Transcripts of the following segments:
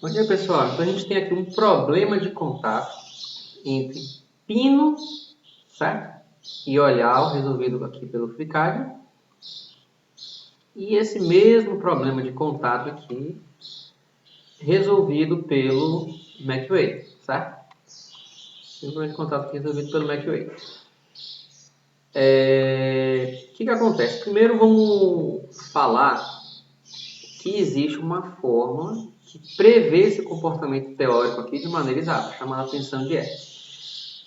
Bom dia, pessoal. Então a gente tem aqui um problema de contato entre pino, certo? E olhar resolvido aqui pelo FreeCAD. E esse mesmo problema de contato aqui resolvido pelo MacWay, certo? Esse problema de contato aqui resolvido pelo MacWay. O que acontece? Primeiro vamos falar que existe uma fórmula que prevê esse comportamento teórico aqui de maneira exata, chamada tensão de R.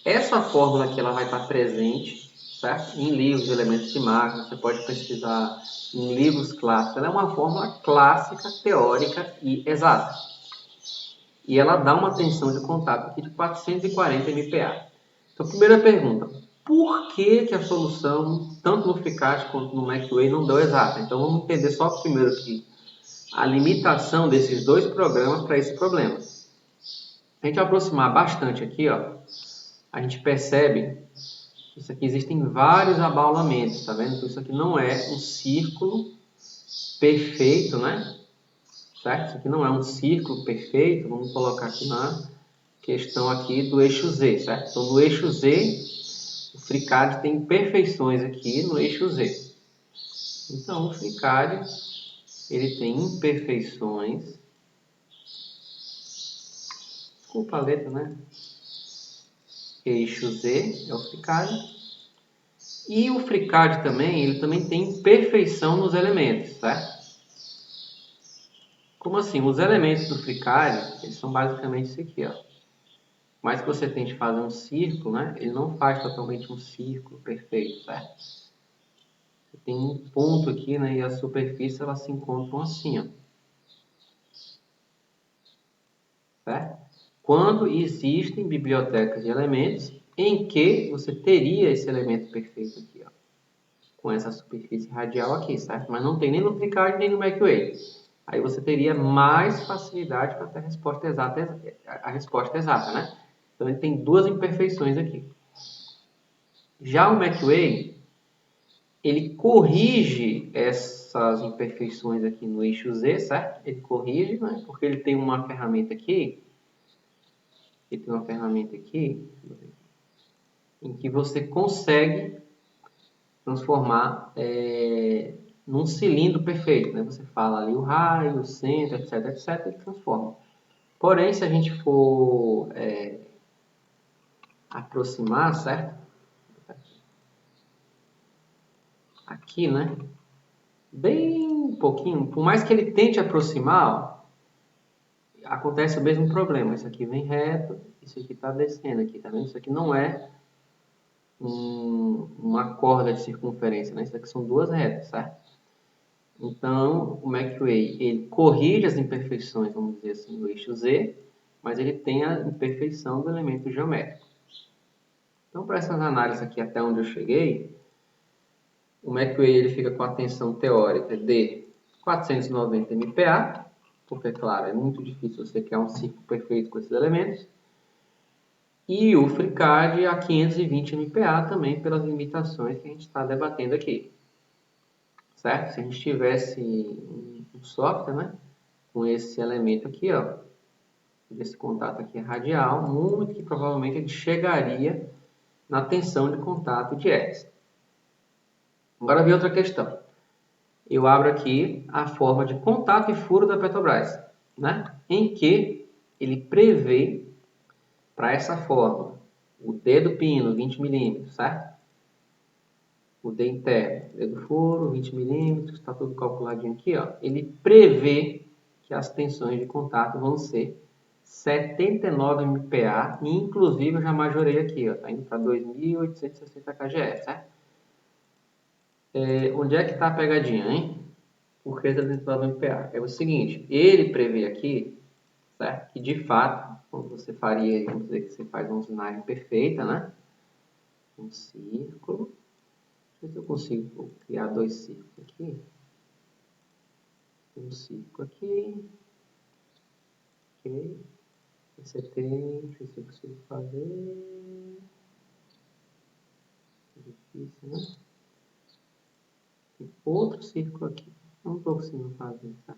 Essa fórmula aqui ela vai estar presente, certo? Em livros de elementos de máquina, você pode pesquisar em livros clássicos. Ela é uma fórmula clássica, teórica e exata. E ela dá uma tensão de contato aqui de 440 MPa. Então, primeira pergunta, por que a solução, tanto no FreeCAD quanto no MacWay, não deu exata? Então, vamos entender só primeiro aqui a limitação desses dois programas para esse problema. Se a gente aproximar bastante aqui, ó, a gente percebe que isso aqui existem vários abaulamentos, tá vendo? Então, isso aqui não é um círculo perfeito, né? Certo? Isso aqui não é um círculo perfeito. Vamos colocar aqui na questão aqui do eixo Z, certo? Então, no eixo Z, o FreeCAD tem imperfeições aqui no eixo Z. Então, o FreeCAD ele tem imperfeições. Desculpa a letra, né? Eixo Z é o FreeCAD. E o FreeCAD também, ele também tem imperfeição nos elementos, certo? Como assim? Os elementos do FreeCAD, eles são basicamente isso aqui, ó. Mas que você tente fazer um círculo, né? Ele não faz totalmente um círculo perfeito, certo? Você tem um ponto aqui, né? E a superfície, elas se encontram assim, ó. Certo? Quando existem bibliotecas de elementos em que você teria esse elemento perfeito aqui, ó. Com essa superfície radial aqui, certo? Mas não tem nem no FreeCAD nem no MacWay. Aí você teria mais facilidade para ter a resposta exata, né? Então ele tem duas imperfeições aqui. Já o MacWay, ele corrige essas imperfeições aqui no eixo Z, certo? Ele corrige, né? Porque ele tem uma ferramenta aqui, em que você consegue transformar num cilindro perfeito, né? Você fala ali o raio, o centro, etc, etc, ele transforma. Porém, se a gente for aproximar, certo? Aqui, né? Bem pouquinho, por mais que ele tente aproximar, ó, acontece o mesmo problema. Isso aqui vem reto, isso aqui está descendo aqui, tá vendo? Isso aqui não é uma corda de circunferência, né? Isso aqui são duas retas, certo? Então, o MacWay, ele corrige as imperfeições, vamos dizer assim, do eixo Z, mas ele tem a imperfeição do elemento geométrico. Então, para essas análises aqui, até onde eu cheguei, o MacWay ele fica com a tensão teórica de 490 MPa, porque, claro, é muito difícil você criar um círculo perfeito com esses elementos. E o FreeCAD a 520 MPa também, pelas limitações que a gente está debatendo aqui. Certo? Se a gente tivesse um software, né, com esse elemento aqui, ó, esse contato aqui é radial, muito que provavelmente ele chegaria na tensão de contato de X. Agora vem outra questão. Eu abro aqui a forma de contato e furo da Petrobras, né? Em que ele prevê para essa forma o D do pino, 20 milímetros, certo? O D interno, D do furo, 20 milímetros, está tudo calculadinho aqui, ó. Ele prevê que as tensões de contato vão ser 79 MPa, e inclusive eu já majorei aqui, ó, tá indo para 2.860 kgf, certo? Onde é que está a pegadinha, hein? Por que 79 MPa? É o seguinte, ele prevê aqui, certo? Que de fato, quando você faria, vamos dizer que você faz uma usinagem perfeita, né? Um círculo. Deixa eu ver se eu consigo criar dois círculos aqui. Um círculo aqui. Ok. Você tem, deixa eu ver se eu consigo fazer. Difícil, né? Tem outro círculo aqui. Não estou conseguindo fazer, tá?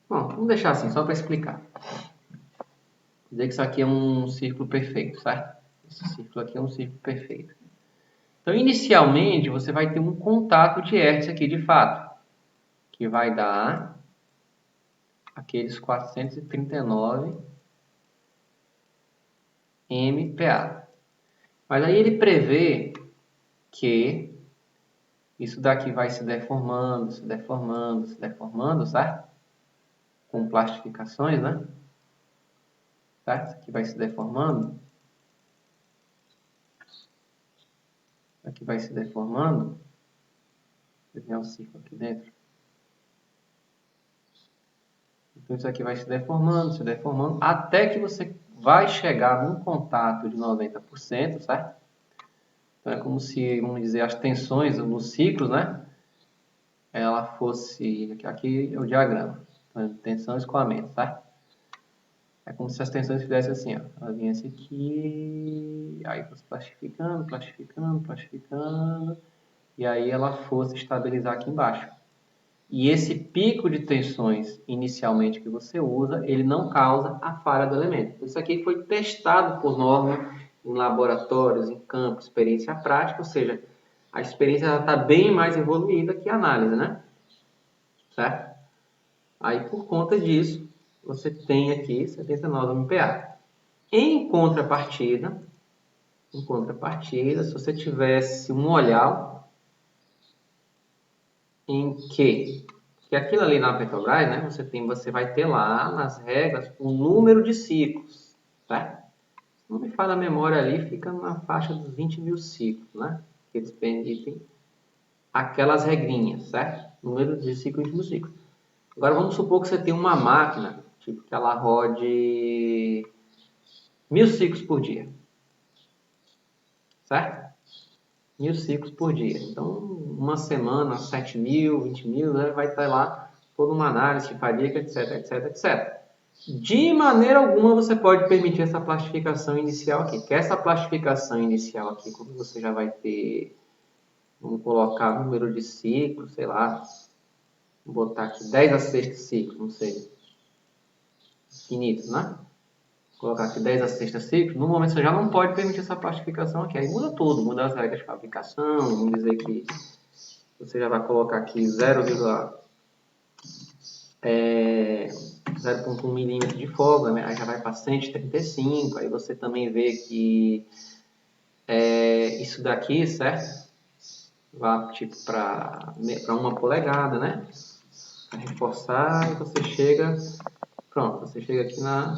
Bom, vamos deixar assim, só para explicar. Dizer que isso aqui é um círculo perfeito, certo? Esse círculo aqui é um círculo perfeito. Então, inicialmente, você vai ter um contato de Hertz aqui, de fato, que vai dar aqueles 439 MPa. Mas aí ele prevê que isso daqui vai se deformando, se deformando, se deformando, certo? Com plastificações, né? Certo? Isso aqui vai se deformando. Isso aqui vai se deformando. Vou desenhar um círculo aqui dentro. Então isso aqui vai se deformando, até que você vai chegar num contato de 90%, certo? Então é como se, vamos dizer, as tensões nos ciclos, né? Ela fosse... Aqui é o diagrama. Então, tensão e escoamento, certo? É como se as tensões fizessem assim, ó. Ela viesse aqui, aí fosse plastificando, plastificando, plastificando, e aí ela fosse estabilizar aqui embaixo. E esse pico de tensões inicialmente que você usa, ele não causa a falha do elemento. Isso aqui foi testado por norma em laboratórios, em campo, experiência prática, ou seja, a experiência está bem mais evoluída que a análise, né? Certo? Aí, por conta disso, você tem aqui 79 MPa. Em contrapartida, se você tivesse um olhar em que aquilo ali na Petrobras, né, você vai ter lá nas regras o número de ciclos, tá? Se não me falha a memória ali, fica na faixa dos 20 mil ciclos, né? Que eles permitem aquelas regrinhas, certo? Número de ciclos de mil ciclos. Agora vamos supor que você tem uma máquina, tipo que ela rode 1000 ciclos por dia, certo? 1000 ciclos por dia. Então, uma semana, 7 mil, 20 mil, né, vai estar lá toda uma análise de fadiga, etc, etc, etc. De maneira alguma você pode permitir essa plastificação inicial aqui. Que essa plastificação inicial aqui, quando você já vai ter, vamos colocar número de ciclos, sei lá, vou botar aqui 10 a sexta ciclos, não sei, infinitos, né? Vou colocar aqui 10 a sexta ciclos, no momento você já não pode permitir essa plastificação aqui. Aí muda tudo, muda as regras de fabricação, vamos dizer que você já vai colocar aqui 0,1 milímetro de folga, né? Aí já vai para 135, aí você também vê que isso daqui, certo? Vai tipo para 1 polegada, né? Para reforçar e você chega, pronto, você chega aqui na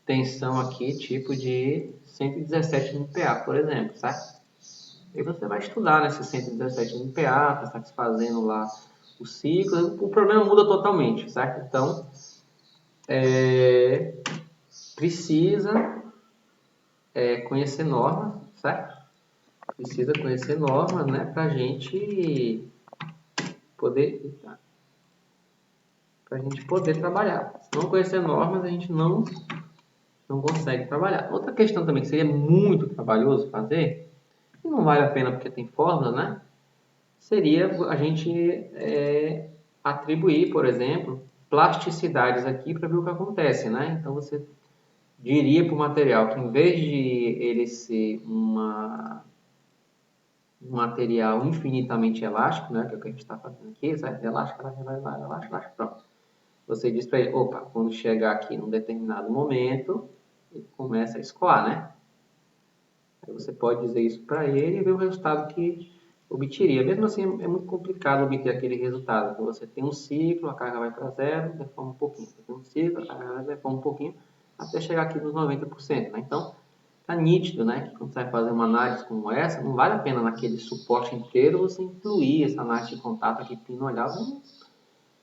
tensão aqui, tipo de 117 MPa, por exemplo, certo? Aí você vai estudar nesses 117 MPa, está satisfazendo lá o ciclo, o problema muda totalmente, certo? Então, precisa conhecer normas, certo? Precisa conhecer normas, né, para a gente poder trabalhar. Se não conhecer normas, a gente não consegue trabalhar. Outra questão também que seria muito trabalhoso fazer, e não vale a pena porque tem fórmula, né? Seria a gente atribuir, por exemplo, plasticidades aqui para ver o que acontece, né? Então você diria para o material que em vez de ele ser um material infinitamente elástico, né? Que é o que a gente está fazendo aqui, certo? Elástico, elástico, pronto. Você diz para ele, opa, quando chegar aqui num determinado momento, ele começa a escoar, né? Aí você pode dizer isso para ele e ver o resultado que obteria. Mesmo assim, é muito complicado obter aquele resultado. Então, você tem um ciclo, a carga vai para zero, deforma um pouquinho. Você tem um ciclo, a carga deforma um pouquinho, até chegar aqui nos 90%. Né? Então, tá nítido, né? Que quando você vai fazer uma análise como essa, não vale a pena naquele suporte inteiro você incluir essa análise de contato aqui pinolhada. Não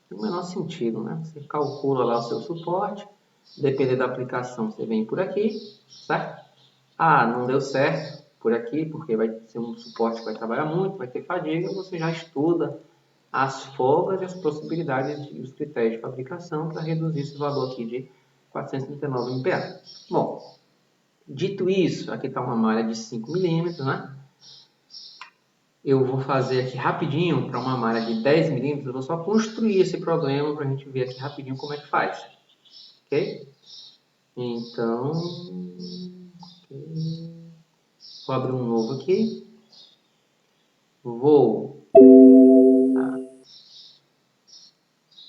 tem o menor sentido, né? Você calcula lá o seu suporte, depender da aplicação, você vem por aqui, certo? Ah, não deu certo por aqui, porque vai ser um suporte que vai trabalhar muito, vai ter fadiga, você já estuda as folgas e as possibilidades e os critérios de fabricação para reduzir esse valor aqui de 439 MPa. Bom, dito isso, aqui está uma malha de 5 milímetros, né? eu vou fazer aqui rapidinho para uma malha de 10 milímetros. Eu vou só construir esse problema para a gente ver aqui rapidinho como é que faz. Ok? Então, vou abrir um novo aqui. Vou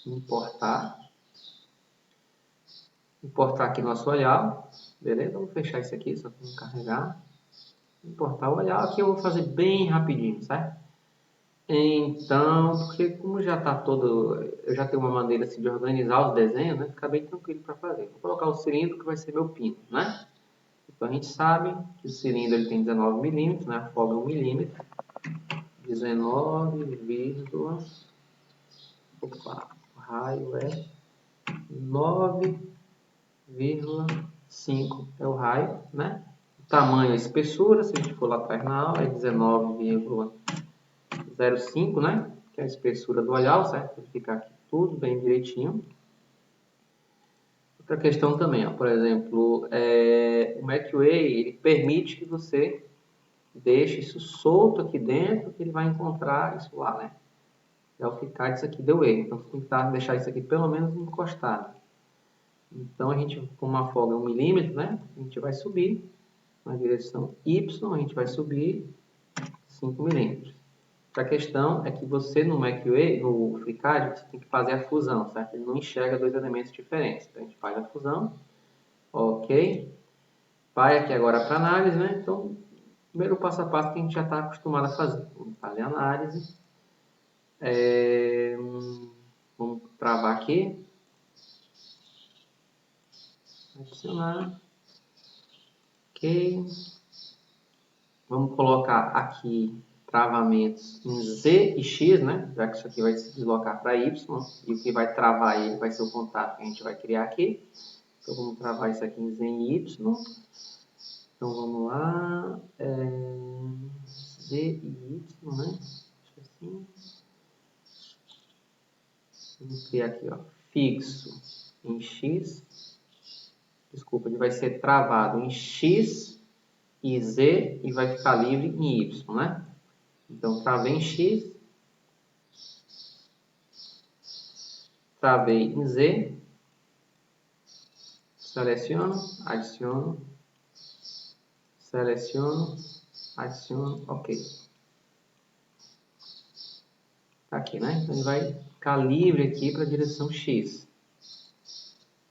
importar. Importar aqui nosso olhar. Beleza? Vamos fechar isso aqui, só para não carregar. Importar o olhar. Aqui eu vou fazer bem rapidinho, certo? Então, porque como já está todo... Eu já tenho uma maneira assim, de organizar os desenhos, né? Fica bem tranquilo para fazer. Vou colocar o cilindro que vai ser meu pino, né? Então a gente sabe que o cilindro ele tem 19 milímetros, né? A folga é 1 milímetro. 19, opa, o raio é 9,5 é o raio, né? O tamanho, a espessura, se a gente for lá atrás na aula, é 19,05, né? Que é a espessura do olhar, certo? Para ficar aqui tudo bem direitinho. Outra questão também, ó, por exemplo, o MacWay ele permite que você deixe isso solto aqui dentro, que ele vai encontrar isso lá, né? Ao ficar, isso aqui deu erro. Então, você tem que deixar isso aqui pelo menos encostado. Então, a gente, com uma folga 1 milímetro, né? A gente vai subir na direção Y, a gente vai subir 5 milímetros. A questão é que você, no MacWay, no FreeCAD, você tem que fazer a fusão, certo? Ele não enxerga dois elementos diferentes. Então, a gente faz a fusão. Ok. Vai aqui agora para análise, né? Então, primeiro passo a passo que a gente já está acostumado a fazer. Vamos fazer análise. Vamos travar aqui. Adicionar. Ok. Vamos colocar aqui travamentos em Z e X, né? Já que isso aqui vai se deslocar para Y. E o que vai travar ele vai ser o contato que a gente vai criar aqui. Então, vamos travar isso aqui em Z e Y. Então, vamos lá. Z e Y, né? Assim. Vamos criar aqui, ó. Fixo em X. Desculpa, ele vai ser travado em X e Z e vai ficar livre em Y, né? Então, travei em X, travei em Z, seleciono, adiciono, seleciono, adiciono, ok. Tá aqui, né? Então, ele vai ficar livre aqui para a direção X.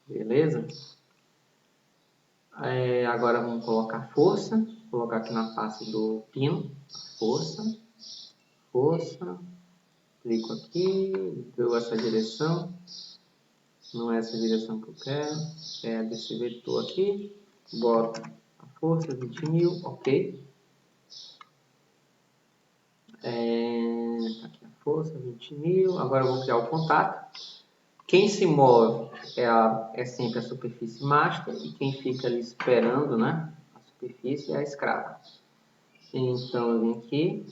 Beleza? Agora, vamos colocar força. Vou colocar aqui na face do pino, força, força. Clico aqui, deu essa direção. Não é essa direção que eu quero. É desse vetor aqui. Boto a força, 20.000, ok. Aqui a força, 20.000. Agora eu vou criar o contato. Quem se move é sempre a superfície master e quem fica ali esperando, né, a superfície é a escrava. Então eu venho aqui,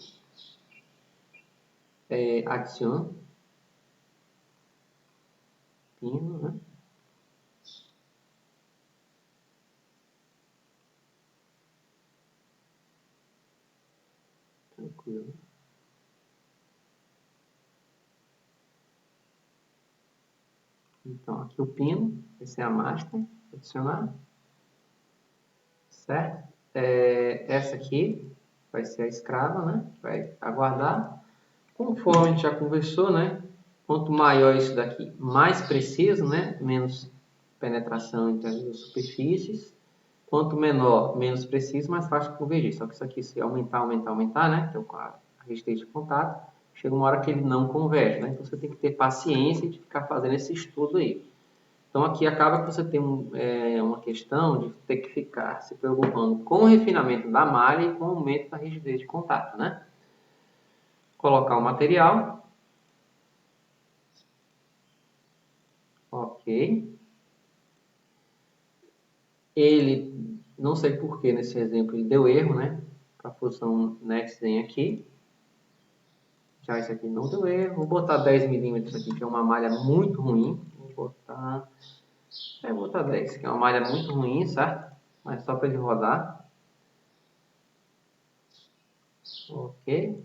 adiciono, pino, né? Tranquilo. Então aqui o pino, esse é a master, adicionar, certo? Essa aqui vai ser a escrava, né? Vai aguardar. Conforme a gente já conversou, né? Quanto maior isso daqui, mais preciso, né? Menos penetração entre as duas superfícies. Quanto menor, menos preciso, mais fácil de convergir. Só que isso aqui, se aumentar, né? Então, a resistência de contato, chega uma hora que ele não converge, né? Então, você tem que ter paciência de ficar fazendo esse estudo aí. Então, aqui acaba que você tem uma questão de ter que ficar se preocupando com o refinamento da malha e com o aumento da rigidez de contato, né? Colocar o material. Ok. Ele, não sei porquê nesse exemplo, ele deu erro, né? Para a função nextDen aqui. Já esse aqui não deu erro. Vou botar 10 milímetros aqui, que é uma malha muito ruim. Vou botar 10, que é uma malha muito ruim, certo? Mas só para ele rodar. Ok.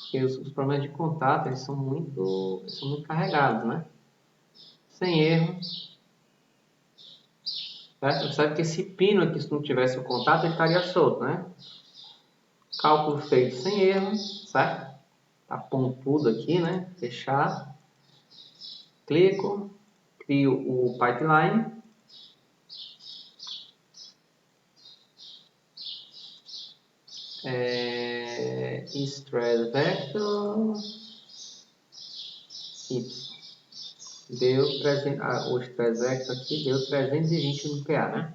Porque os problemas de contato, eles são muito carregados, né? Sem erro. Certo? Você sabe que esse pino aqui, se não tivesse o contato, ele estaria solto, né? Cálculo feito sem erro, certo? Tá pontudo aqui, né? Fechar. Clico, crio o pipeline. Stress vector y. Deu 300, o stress vector aqui deu 320 no PA, né?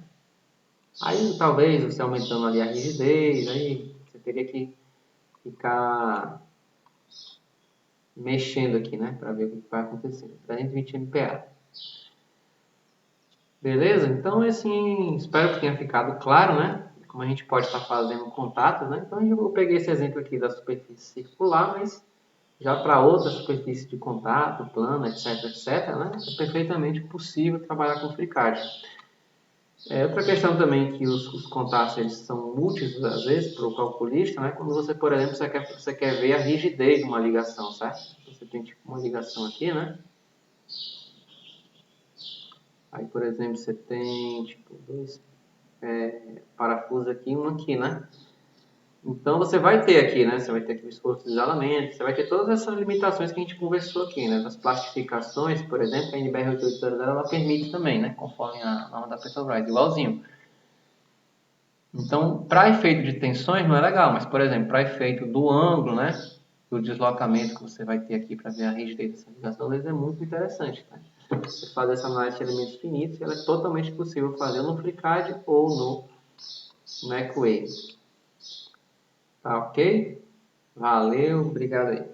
Aí talvez você aumentando ali a rigidez, aí você teria que ficar mexendo aqui, né? Para ver o que vai acontecer. 320 MPa. Beleza? Então, assim, espero que tenha ficado claro, né? Como a gente pode estar fazendo contatos, né? Então, eu peguei esse exemplo aqui da superfície circular, mas já para outras superfícies de contato, plana, etc, etc, né? É perfeitamente possível trabalhar com FreeCAD. Outra questão também que os contatos eles são úteis às vezes para o calculista, né? Quando você, por exemplo, você quer ver a rigidez de uma ligação, certo? Você tem tipo uma ligação aqui, né? Aí, por exemplo, você tem tipo dois parafusos aqui e um aqui, né? Então você vai ter aqui, né? Você vai ter aqui o esforço de isolamento, você vai ter todas essas limitações que a gente conversou aqui, né? Das plastificações, por exemplo, a NBR 880 ela permite também, né? Conforme a norma da Petrobras, igualzinho. Então, para efeito de tensões não é legal, mas, por exemplo, para efeito do ângulo, né? Do deslocamento que você vai ter aqui para ver a rigidez dessa ligação, é muito interessante, tá? Você fazer essa análise de elementos finitos, ela é totalmente possível fazer no FreeCAD ou no MacWave. Tá ok? Valeu, obrigado aí.